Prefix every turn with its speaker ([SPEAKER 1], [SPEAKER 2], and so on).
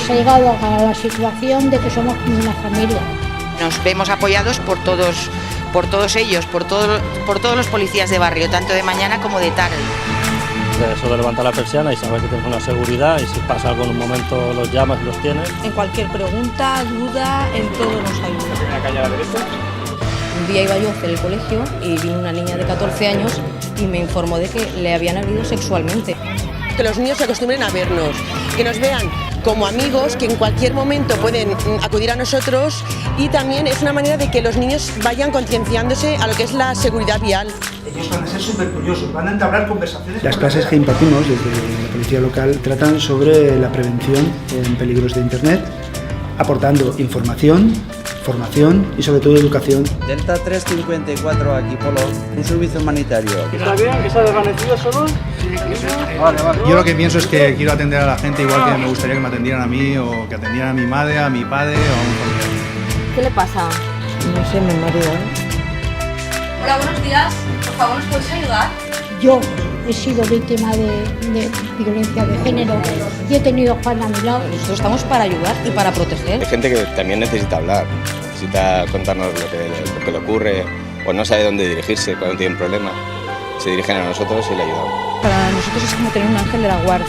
[SPEAKER 1] se ha llegado a la situación de que somos como una familia.
[SPEAKER 2] Nos vemos apoyados por todos ellos, por todos los policías de barrio, tanto de mañana como de tarde.
[SPEAKER 3] Eso de levantar la persiana y saber que tienes una seguridad y si pasa algo en un momento los llamas y los tienes.
[SPEAKER 4] En cualquier pregunta, duda, en todo nos ayuda.
[SPEAKER 5] ¿En la calle a la derecha?
[SPEAKER 4] Un día iba yo a hacer el colegio y vino una niña de 14 años y me informó de que le habían agredido sexualmente.
[SPEAKER 6] Que los niños se acostumbren a vernos, que nos vean como amigos, que en cualquier momento pueden acudir a nosotros, y también es una manera de que los niños vayan concienciándose a lo que es la seguridad vial.
[SPEAKER 7] Ellos van a ser súper curiosos, van a entablar conversaciones.
[SPEAKER 8] Las clases que impartimos desde la policía local tratan sobre la prevención en peligros de Internet, aportando información, formación y sobre todo educación.
[SPEAKER 9] Delta 354 aquí, Polo, un servicio humanitario.
[SPEAKER 5] ¿Está bien? ¿Que se ha desvanecido solo? Vale.
[SPEAKER 10] Yo lo que pienso es que quiero atender a la gente igual que me gustaría que me atendieran a mí o que atendieran a mi madre, a mi padre o a un familiar.
[SPEAKER 4] ¿Qué le pasa? No sé, me mareo.
[SPEAKER 11] Hola, buenos días. Por favor, ¿nos podéis ayudar?
[SPEAKER 1] Yo he sido víctima de violencia de género y he tenido a Juan a mi lado.
[SPEAKER 4] Nosotros estamos para ayudar y para proteger.
[SPEAKER 12] Hay gente que también necesita hablar, necesita contarnos lo que le ocurre o no sabe dónde dirigirse cuando tiene un problema. Se dirigen a nosotros y le ayudamos.
[SPEAKER 4] Para nosotros es como tener un ángel de la guarda.